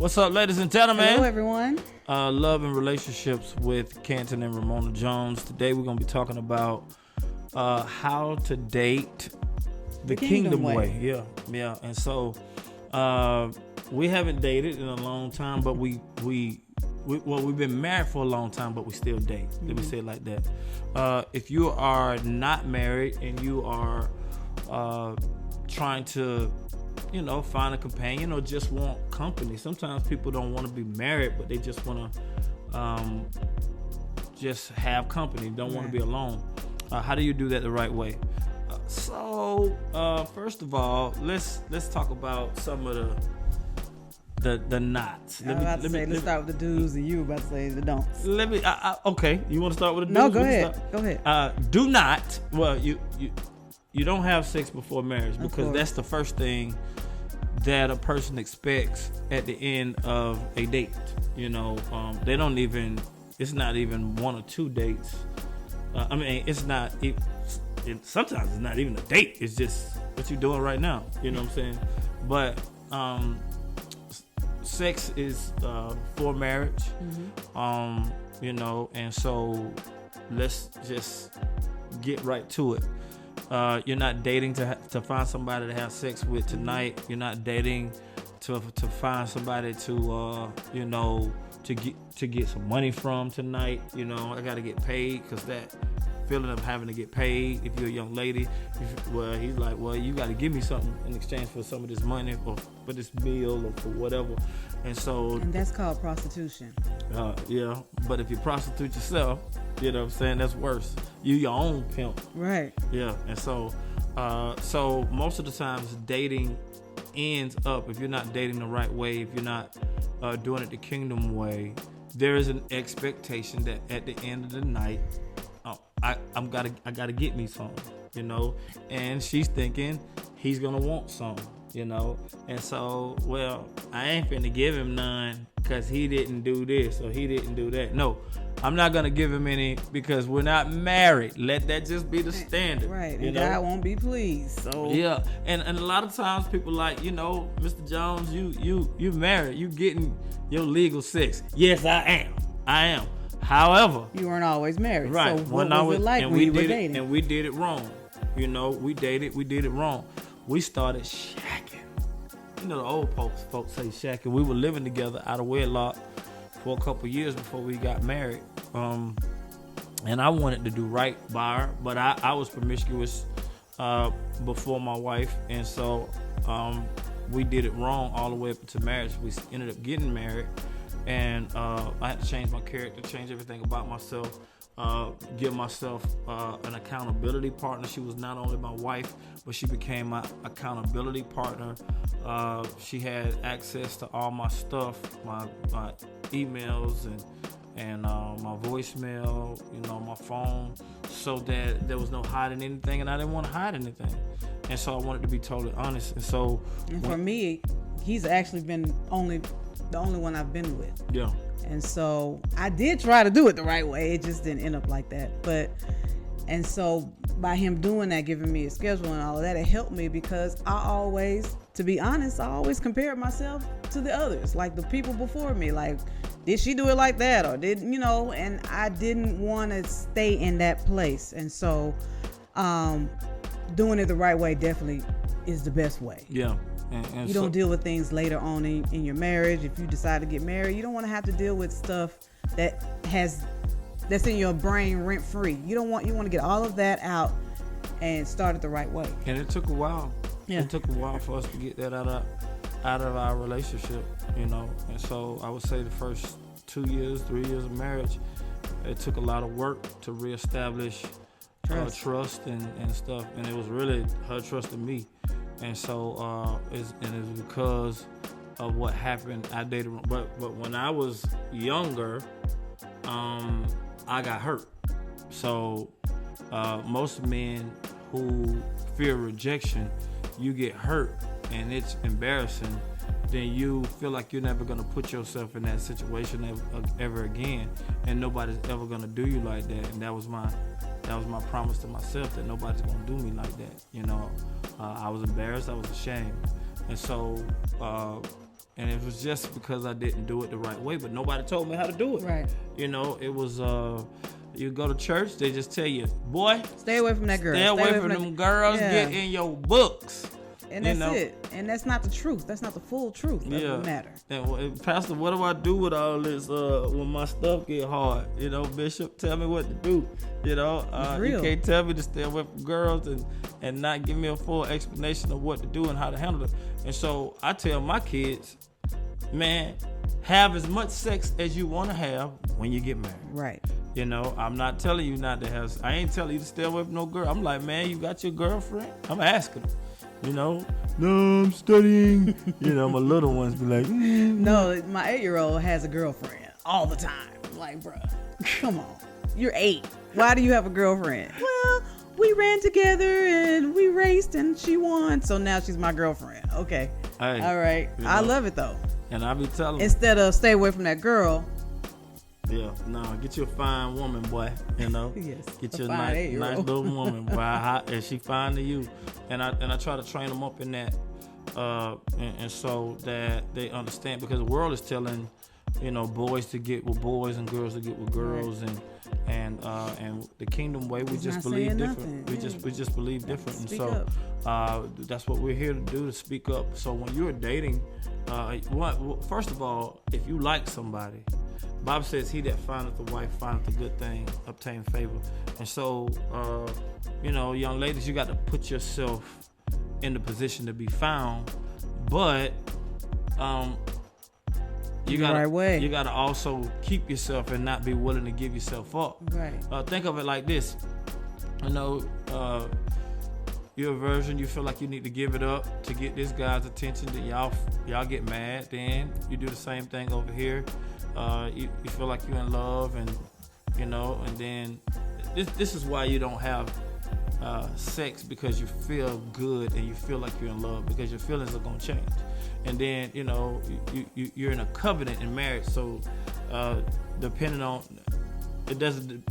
What's up, ladies and gentlemen? Hello, everyone. Love and relationships with Canton and Ramona Jones. Today we're going to be talking about how to date the kingdom way. Yeah. And so we haven't dated in a long time, but we've been married for a long time, but we still date. Let me say it like that. If you are not married and you are trying to find a companion or just want company. Sometimes people don't want to be married, but they just want to just have company. Don't want to be alone. How do you do that the right way? So first of all, let's talk about some of the knots. Let's start with the do's, and you were about to say the don'ts. Okay. You want to start with the do's? No, go ahead. Do not. Well, you don't have sex before marriage because that's the first thing that a person expects at the end of a date. They don't even. It's not even one or two dates. It's not. Sometimes it's not even a date. It's just what you're doing right now. You know what I'm saying? But sex is for marriage. And so let's just get right to it. You're not dating to find somebody to have sex with tonight. You're not dating to find somebody to get some money from tonight. I got to get paid, because that feeling of having to get paid. If you're a young lady, he's like, well, you got to give me something in exchange for some of this money or for this meal or for whatever. And that's called prostitution. Yeah, but if you prostitute yourself, you know what I'm saying, that's worse. You your own pimp. Right. Yeah, and so most of the times dating ends up, if you're not dating the right way, if you're not doing it the kingdom way, there is an expectation that at the end of the night, I gotta get me some, and she's thinking he's gonna want some, and so, well, I ain't finna give him none because he didn't do this or he didn't do that. No, I'm not gonna give him any because we're not married. Let that just be the standard. Right, and God won't be pleased. So yeah, and a lot of times people like, Mr. Jones, you married, you getting your legal sex. Yes, I am. However, you weren't always married. Right. So what was it like when you were dating? And we did it wrong. We did it wrong. We started shacking. The old folks say shacking. We were living together out of wedlock for a couple years before we got married. And I wanted to do right by her, but I was promiscuous before my wife, and so we did it wrong all the way up to marriage. We ended up getting married, and I had to change my character, change everything about myself, give myself an accountability partner. She was not only my wife, but she became my accountability partner. She had access to all my stuff, my emails and my voicemail, my phone, so that there was no hiding anything, and I didn't want to hide anything. And so I wanted to be totally honest. And for me, he's actually been the only one I've been with. Yeah. And so I did try to do it the right way. It just didn't end up like that. And so by him doing that, giving me a schedule and all of that, it helped me, because to be honest, I always compared myself to the others, like the people before me. Like, did she do it like that? Or and I didn't want to stay in that place. And so doing it the right way definitely is the best way. Yeah. And you don't deal with things later on in your marriage. If you decide to get married, you don't want to have to deal with stuff that's in your brain rent free. You want to get all of that out and start it the right way. And it took a while. Yeah. It took a while for us to get that out of our relationship, And so I would say the first 2 years, 3 years of marriage, it took a lot of work to reestablish trust and stuff. And it was really her trusting me. And so it's because of what happened. I dated, but when I was younger, I got hurt. So most men who fear rejection, you get hurt and it's embarrassing, then you feel like you're never gonna put yourself in that situation ever again, and nobody's ever gonna do you like that. And that was my promise to myself, that nobody's gonna do me like that. I was embarrassed, I was ashamed, and so And it was just because I didn't do it the right way, but nobody told me how to do it. Right. You know, it was, you go to church, they just tell you, boy, stay away from that girl. Stay away from them girls, get in your books. And that's it. And that's not the truth. That's not the full truth. That's what matters. And Pastor, what do I do with all this when my stuff get hard? You know, Bishop, tell me what to do. You know, you can't tell me to stay away from girls and not give me a full explanation of what to do and how to handle it. And so I tell my kids, man, have as much sex as you want to have when you get married. Right. You know, I'm not telling you not to have. I ain't telling you to stay away from no girl. I'm like, man, you got your girlfriend? I'm asking them. You know, no, I'm studying. You know, my little ones be like, No, my 8-year-old has a girlfriend all the time. I'm like, bruh, come on. You're 8. Why do you have a girlfriend? Well, we ran together and we raced and she won. So now she's my girlfriend. Okay. Hey, all right. You know, I love it though. And I be telling them. Instead of stay away from that girl. Yeah, no, get you a fine woman, boy. You know, yes, get you a nice little woman, boy. And she fine to you. And I try to train them up in that, and so that they understand, because the world is telling, you know, boys to get with boys and girls to get with girls, and the kingdom way we just believe different. We just believe different, and so that's what we're here to do, to speak up. So when you're dating, first of all, if you like somebody, Bible says, he that findeth a wife findeth a good thing, obtain favor. And so, you know, young ladies, you got to put yourself in the position to be found, but you got to also keep yourself and not be willing to give yourself up. Right. Think of it like this. You know, you're a virgin, you feel like you need to give it up to get this guy's attention, that y'all get mad, then you do the same thing over here. You feel like you're in love, and you know, and then this is why you don't have sex, because you feel good and you feel like you're in love, because your feelings are gonna change. And then, you know, you're in a covenant in marriage, so depending on, it doesn't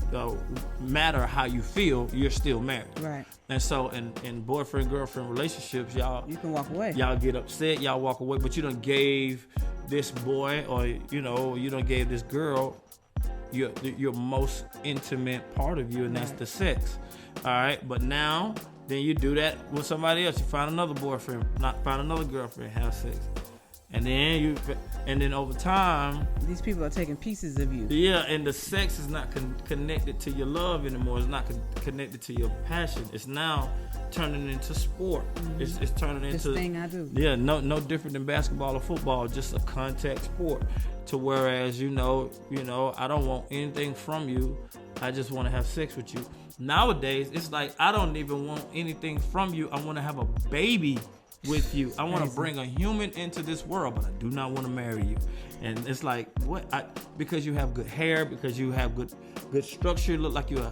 matter how you feel, you're still married. Right. And so in boyfriend girlfriend relationships, you can walk away. Y'all get upset, y'all walk away, but you done gave this boy, or you know, you done gave this girl your most intimate part of you, and that's the sex. All right, but now then you do that with somebody else. You find another boyfriend, find another girlfriend, have sex, and then over time, these people are taking pieces of you. Yeah, and the sex is not connected to your love anymore. It's not connected to your passion. It's now turning into sport. Mm-hmm. It's turning into this thing I do. Yeah, no different than basketball or football, just a contact sport. To whereas you know, I don't want anything from you. I just want to have sex with you. Nowadays, it's like I don't even want anything from you. I want to have a baby with you. I want to bring a human into this world, but I do not want to marry you. And it's like, what? Because you have good hair, because you have good structure, you look like your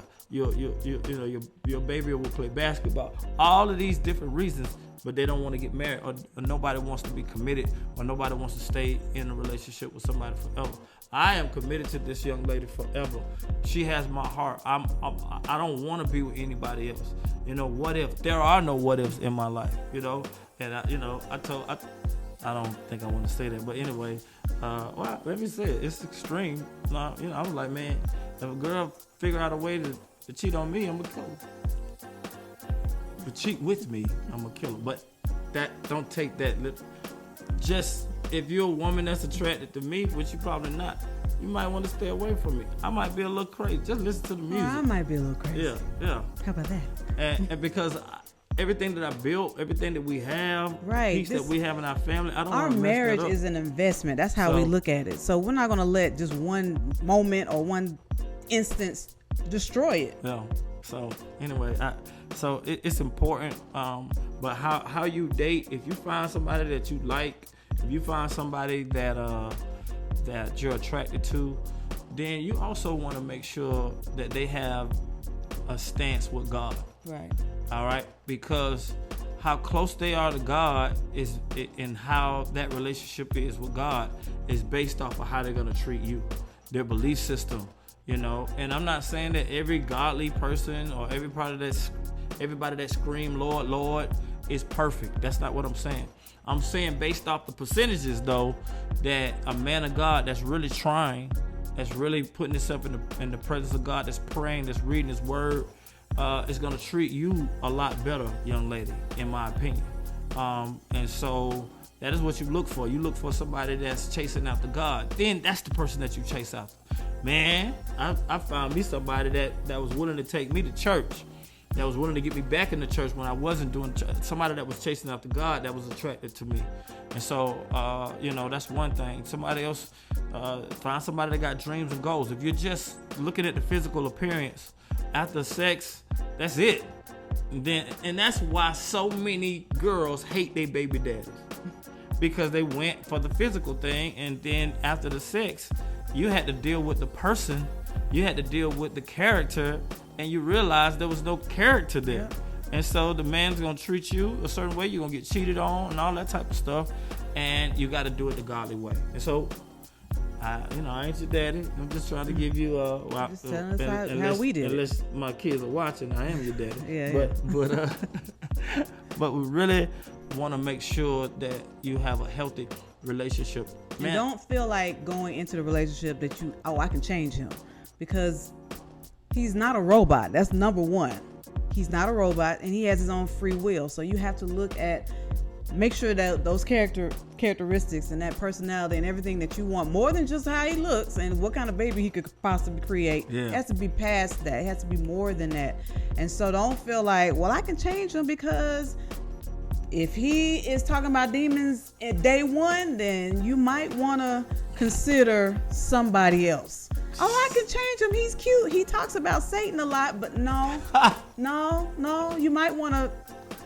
baby will play basketball. All of these different reasons, but they don't want to get married, or nobody wants to be committed, or nobody wants to stay in a relationship with somebody forever. I am committed to this young lady forever. She has my heart. I don't want to be with anybody else. You know, what if? There are no what ifs in my life, you know. And I don't think I want to say that, but anyway, well, let me say it. It's extreme. I was like, man, if a girl figure out a way to cheat on me, I'm gonna kill her. To cheat with me, I'm gonna kill her. But that don't take that. Just if you're a woman that's attracted to me, which you probably not, you might want to stay away from me. I might be a little crazy. Just listen to the music. I might be a little crazy. Yeah. How about that? And because everything that I built, everything that we have, peace that we have in our family, I don't want to mess that up. Our marriage is an investment. That's how we look at it. So we're not going to let just one moment or one instance destroy it. Yeah. So anyway, it's important. But how you date, if you find somebody that you like, if you find somebody that you're attracted to, then you also want to make sure that they have a stance with God. Right. All right, because how close they are to God and how that relationship is with God is based off of how they're gonna treat you, their belief system, you know. And I'm not saying that every godly person or everybody that scream Lord, Lord is perfect. That's not what I'm saying. I'm saying based off the percentages, though, that a man of God that's really trying, that's really putting himself in the presence of God, that's praying, that's reading his word, is going to treat you a lot better, young lady, in my opinion. And so that is what you look for. You look for somebody that's chasing after God. Then that's the person that you chase after. Man, I found me somebody that was willing to take me to church, that was willing to get me back in the church when I wasn't doing church. Somebody that was chasing after God, that was attracted to me. And so, that's one thing. Somebody else, find somebody that got dreams and goals. If you're just looking at the physical appearance after sex, that's it. And that's why so many girls hate their baby daddies, because they went for the physical thing, and then after the sex, you had to deal with the person, you had to deal with the character, and you realize there was no character there. Yeah. And so the man's gonna treat you a certain way, you're gonna get cheated on and all that type of stuff, and you got to do it the godly way. And so, I ain't your daddy. I'm just trying to give you just telling us how we did. Unless my kids are watching, I am your daddy. Yeah. But we really want to make sure that you have a healthy relationship. Man, you don't feel like going into the relationship that I can change him, because he's not a robot. That's number one. He's not a robot, and he has his own free will. So you have to make sure that those characteristics and that personality and everything that you want, more than just how he looks and what kind of baby he could possibly create, it has to be past that. It has to be more than that. And so don't feel like, well, I can change him, because if he is talking about demons at day one, then you might want to consider somebody else. Oh, I can change him. He's cute. He talks about Satan a lot, but no, you might want to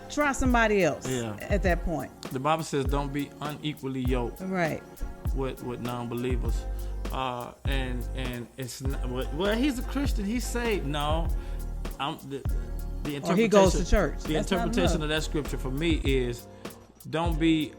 try somebody else at that point. The Bible says don't be unequally yoked with non-believers. And it's not, well, he's a Christian, he's saved. No, the interpretation, he goes to church. The interpretation of that scripture for me is don't be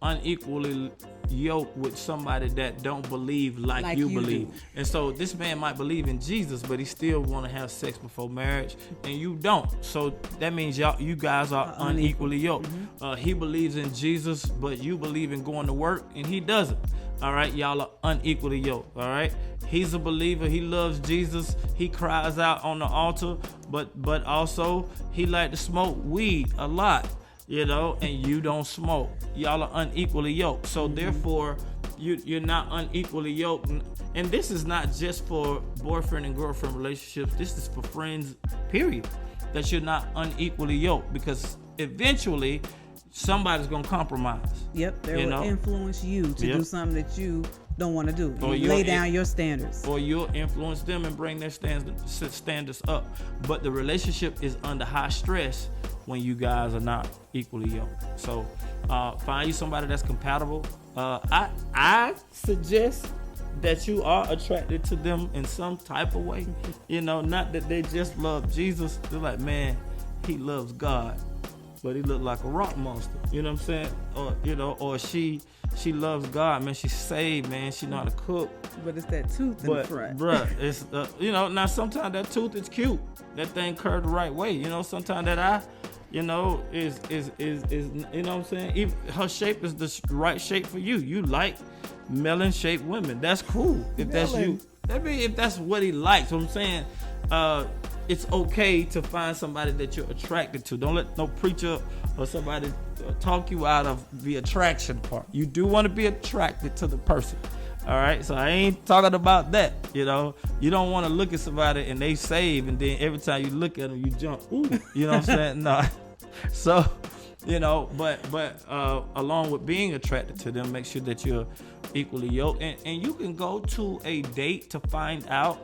unequally yoked with somebody that don't believe like you believe. And so this man might believe in Jesus, but he still want to have sex before marriage, and you don't. So that means you guys are unequally yoked. Mm-hmm. He believes in Jesus, but you believe in going to work, and he doesn't. All right, y'all are unequally yoked. All right, he's a believer. He loves Jesus. He cries out on the altar, but also he like to smoke weed a lot. And you don't smoke. Y'all are unequally yoked. So therefore, you're not unequally yoked. And this is not just for boyfriend and girlfriend relationships. This is for friends, period. That you're not unequally yoked, because eventually somebody's gonna compromise. Yep, they will influence you to do something that you don't want to do. You lay down your standards. Or you'll influence them and bring their standards up. But the relationship is under high stress when you guys are not equally yoked. So find you somebody that's compatible. I suggest that you are attracted to them in some type of way. Not that they just love Jesus. They're like, man, he loves God, but he looked like a rock monster. You know what I'm saying? Or she loves God, man. She's saved, man. She know how to cook. But it's that tooth in the front. Bruh, it's now sometimes that tooth is cute. That thing curved the right way. Sometimes that eye, is you know what I'm saying? Even her shape is the right shape for you. You like melon shaped women. That's cool. If that's you. If that's what he likes. What I'm saying, it's okay to find somebody that you're attracted to. Don't let no preacher or somebody talk you out of the attraction part. You do want to be attracted to the person. All right, so I ain't talking about that. You don't want to look at somebody and they save, and then every time you look at them, you jump. Ooh, you know what I'm saying? No. So, but along with being attracted to them, make sure that you're equally yoked, and you can go to a date to find out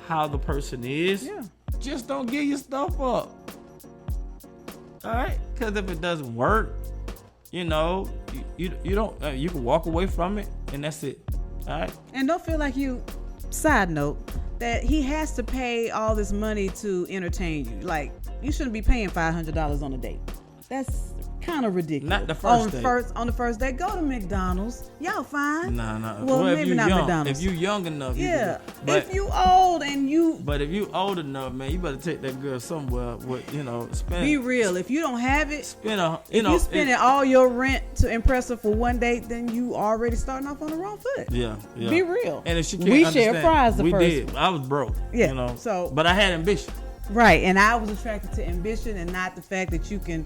how the person is. Yeah. Just don't give your stuff up. All right, because if it doesn't work, you don't. You can walk away from it, and that's it. All right. And don't feel like you. Side note, that he has to pay all this money to entertain you. Like, you shouldn't be paying $500 on a date. That's kind of ridiculous. Not the first date. On the first date, go to McDonald's. Y'all fine. Nah. Well, maybe not young, McDonald's. If you young enough, Yeah. But if you old and you. But if you old enough, man, you better take that girl somewhere. With spend. Be real. If you don't have it, you spending all your rent to impress her for one date, then you already starting off on the wrong foot. Yeah. Be real. And if she can't we understand, shared fries we first. did. I was broke. Yeah. So, but I had ambition. Right, and I was attracted to ambition and not the fact that you can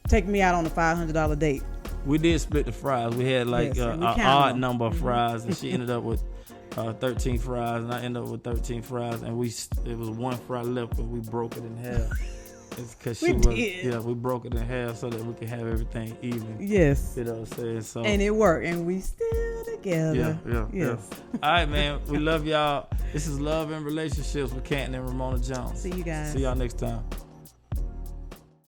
take me out on a $500 date. We did split the fries. We had an odd number of fries, and she ended up with 13 fries, and I ended up with 13 fries, and it was one fry left because we broke it in half. It's because we broke it in half so that we could have everything even. Yes. You know what I'm saying? So, and it worked, and we still together. Yeah. All right, man. We love y'all. This is Love and Relationships with Canton and Ramona Jones. See you guys. See y'all next time.